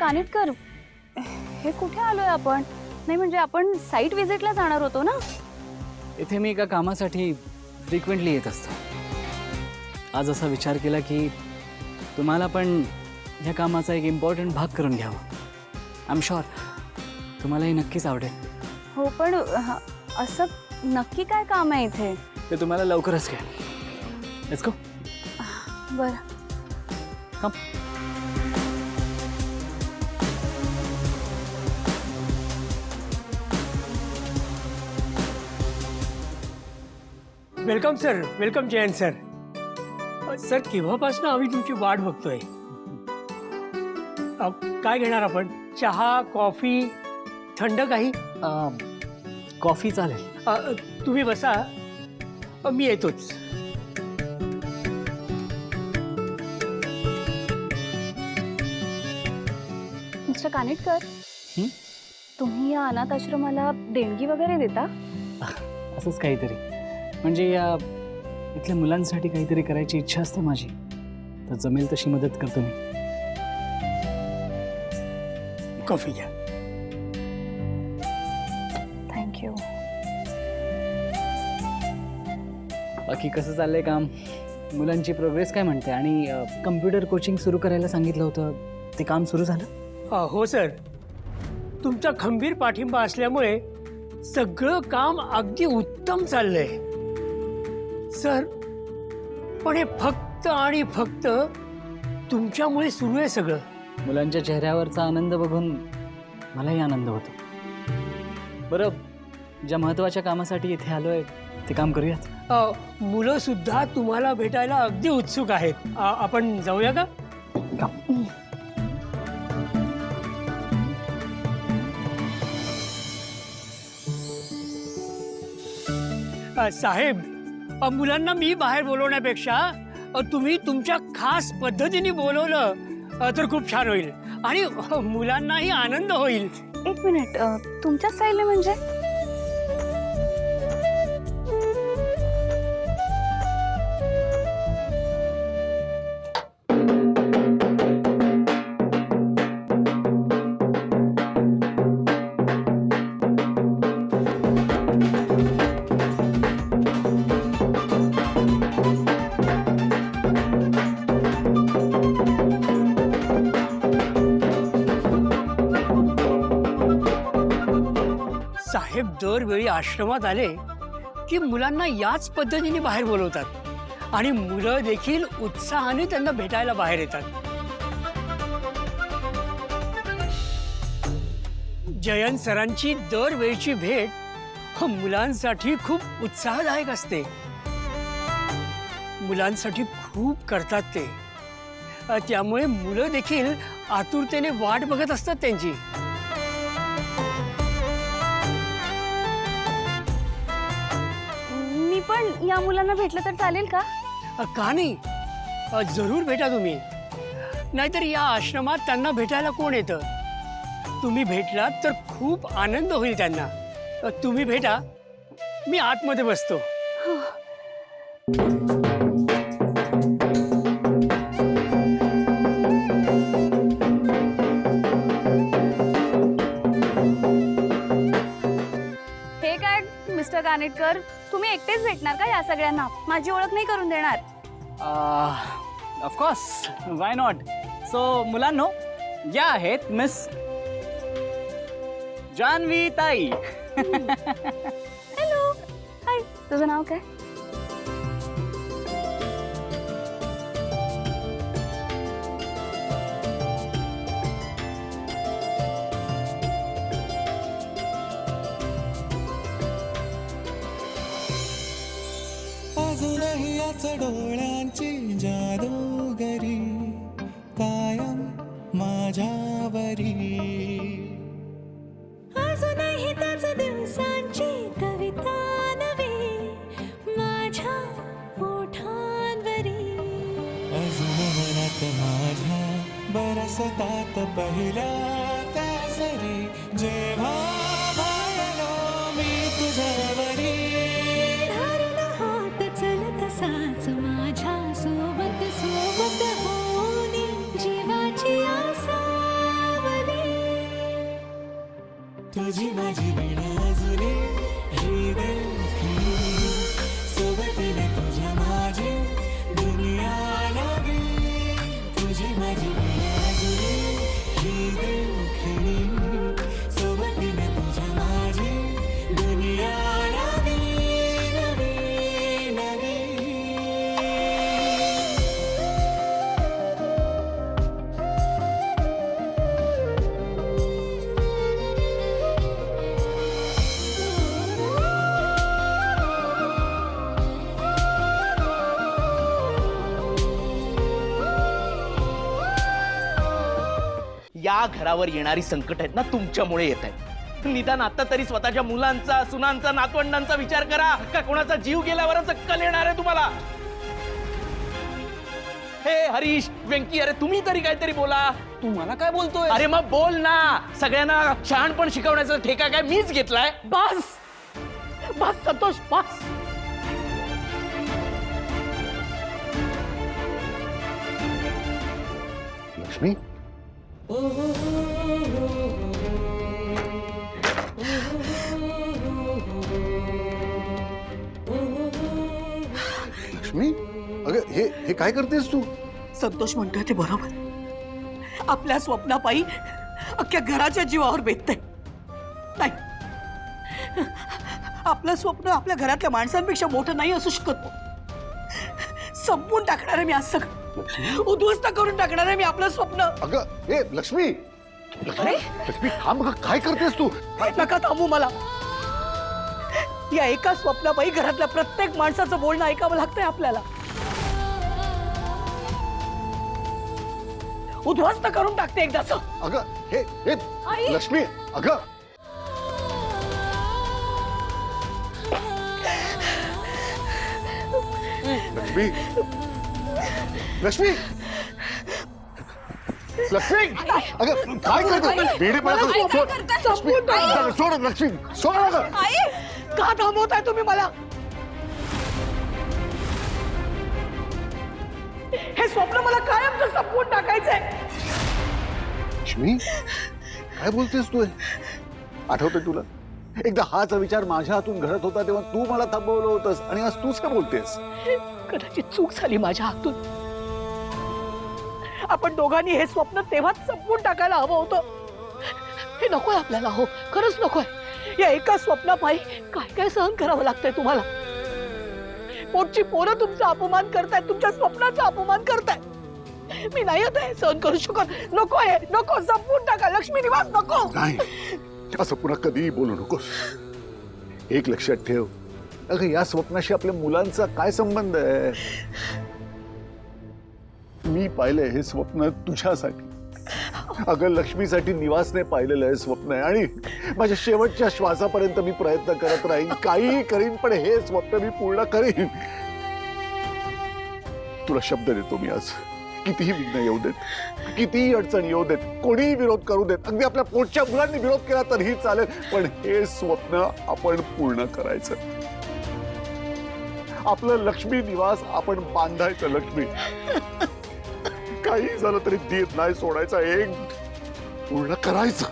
कानिटकर, हे कुठे आलोय आपण? नाही म्हणजे आपण साइट व्हिजिटला जाणार होतो ना? इथे मी एका कामासाठी फ्रिक्वेंटली येत असतो. आज असा विचार केला की तुम्हाला पण ह्या कामाचा एक इम्पॉर्टंट भाग करून घ्यावा. आय एम शुअर तुम्हालाही नक्कीच आवडेल. हो पण असं नक्की काय काम आहे इथे? ते तुम्हाला लवकरच कळेल. Let's go. बरं. Come. Welcome sir, welcome Jayant sir. Sir केव्हापासून आम्ही तुमची वाट बघतोय. काय घेणार आपण? चहा, कॉफी, थंड काही? कॉफी चालेल. तुम्ही बसा, मी येतोच. मिस्टर कानिटकर, तुम्ही या अनाथ आश्रमाला देणगी वगैरे देता? असंच काहीतरी. म्हणजे या इथल्या मुलांसाठी काहीतरी करायची इच्छा असते माझी, तर जमेल तशी मदत करतो मी. कॉफी घ्या. थँक्यू. बाकी कसं चाललंय काम? मुलांची प्रोग्रेस काय म्हणते? आणि कम्प्युटर कोचिंग सुरू करायला सांगितलं होतं, ते काम सुरू झालं? हो सर, तुमचा खंबीर पाठिंबा असल्यामुळे सगळं काम अगदी उत्तम चाललंय सर. पण हे फक्त आणि फक्त तुमच्यामुळे सुरू आहे सगळं. मुलांच्या चेहऱ्यावरचा आनंद बघून मलाही आनंद होतो. बरं, ज्या महत्त्वाच्या कामासाठी इथे आलोय ते काम करूयात. मुलं सुद्धा तुम्हाला भेटायला अगदी उत्सुक आहेत. आपण जाऊया का? साहेब, मुलांना मी बाहेर बोलवण्यापेक्षा तुम्ही तुमच्या खास पद्धतीने बोलवलं तर खूप छान होईल आणि मुलांनाही आनंद होईल. एक मिनिट, तुमच्या स्टाईलने म्हणजे? साहेब दरवेळी आश्रमात आले की मुलांना याच पद्धतीने बाहेर बोलवतात आणि मुलं देखील उत्साहाने त्यांना भेटायला बाहेर येतात. जयंत सरांची दरवेळची भेट मुलांसाठी खूप उत्साहदायक असते. मुलांसाठी खूप करतात ते. त्यामुळे मुलं देखील आतुरतेने वाट बघत असतात त्यांची. मी पण या मुलांना भेटलं तर चालेल का? का नाही, जरूर भेटा तुम्ही. नाहीतर या आश्रमात त्यांना भेटायला कोण येतं? तुम्ही भेटलात तर खूप आनंद होईल त्यांना. तुम्ही भेटा, मी आतमध्ये बसतो. हे काय मिस्टर कानिटकर, तुम्ही एकटेच भेटणार का या सगळ्यांना? माझी ओळख नाही करून देणार? Of course, why not. सो मुलांनो, या आहेत मिस जान्हवी ताई. हॅलो. हाय, तुझं नाव काय? अजूनही याच डोळ्यांची जादूगरी कायम माझ्यावरी. अजूनही त्याच दिवसांची कविता नवी माझ्या ओठांवरी. अजून मनात माझ्या बरसतात पहिल्या त्या सरी जेव्हा भाळलो मी तुझ्यावरी. धरून हात चल तसाच माझ्या सोबत सोबत होनी जीवाची आसावरी. तुझी माझी वीण अजुनी ही देखणी सोबतीने तुझ्या माझी दुनिया नवी तुझी माझी वीण अजुनी ही देखणी सोबतीने तुझ्या माझी दुनिया नवी नवी नवी या घरावर येणारी संकट आहेत ना तुमच्यामुळे येत आहेत. निदान आता तरी स्वतःच्या मुलांचा, सुनांचा, नातवंडांचा विचार करा. का कोणाचा जीव गेल्यावरच अक्कल येणार आहे तुम्हाला? हे हरीश, व्यंकी, अरे तुम्ही तरी काहीतरी बोला. तू मला काय बोलतोय? अरे मग बोल ना. सगळ्यांना शहाणपण शिकवण्याचा ठेका काय मीच घेतलाय? बस बस संतोष बस. लक्ष्मी लक्ष्मी अगं हे काय करतेस तू? संतोष म्हणतोय ते बरोबर. आपल्या स्वप्नापायी अख्ख्या घराच्या जीवावर बेतते. नाही, आपलं स्वप्न आपल्या घरातल्या माणसांपेक्षा मोठं नाही असू शकत. संपून टाकणार आहे मी आज सगळं. उद्ध्वस्त करून टाकणार आहे मी आपलं स्वप्न. अगं हे लक्ष्मी लक्ष्मी थांब गं, काय करतेस तू? नका थांबू मला. या एका स्वप्नापायी घरातल्या प्रत्येक माणसाचं बोलणं ऐकावं लागतंय आपल्याला. उद्ध्वस्त करून टाकते एकदाच. अगं हे लक्ष्मी अगं लक्ष्मी लक्ष्मी लक्ष्मी अगं काय करते? बेडे सोड लक्ष्मी सोड. अगं का थांबवताय तुम्ही मला? हे स्वप्न मला कायमचं संपवून टाकायचंय. लक्ष्मी काय बोलतेस तू? आठवतंय तुला एकदा हाच विचार माझ्या हातून घडत होता तेव्हा तू मला थांबवलं होतंस आणि आज तूच काय बोलतेस? कदाचित चूक झाली माझ्या हातून. आपण दोघांनी हे स्वप्न तेव्हाच संपवून टाकायला हवं होतं. हे नकोय आपल्याला. हो खरंच नकोय. या एका स्वप्नापायी काय काय सहन करावं लागतंय तुम्हाला. पोटची पोरं तुमचा अपमान करतायत, तुमच्या स्वप्नाचा अपमान करतायत. मी नाही आता हे सहन करू शकत. नको आहे, नको. संपवून टाका. लक्ष्मी निवास नको. नाही असं पुन्हा कधीही बोलू नकोस. एक लक्षात ठेव, अगं या स्वप्नाशी आपल्या मुलांचा काय संबंध आहे? मी पाहिलंय हे स्वप्न तुझ्यासाठी. अगं लक्ष्मीसाठी निवासने पाहिलेलं हे स्वप्न आहे आणि माझ्या शेवटच्या श्वासापर्यंत मी प्रयत्न करत राहीन, काहीही करीन, पण हे स्वप्न मी पूर्ण करीन. तुला शब्द देतो मी आज. कितीही विघ्न येऊ देत, कितीही अडचण येऊ देत, कोणीही विरोध करू देत, अगदी आपल्या पोटच्या मुलांनी विरोध केला तरीही चालेल, पण हे स्वप्न आपण पूर्ण करायचं. आपलं लक्ष्मी निवास आपण बांधायचं. लक्ष्मी काही झालं तरी धीर नाही सोडायचा. एक पूर्ण करायचं.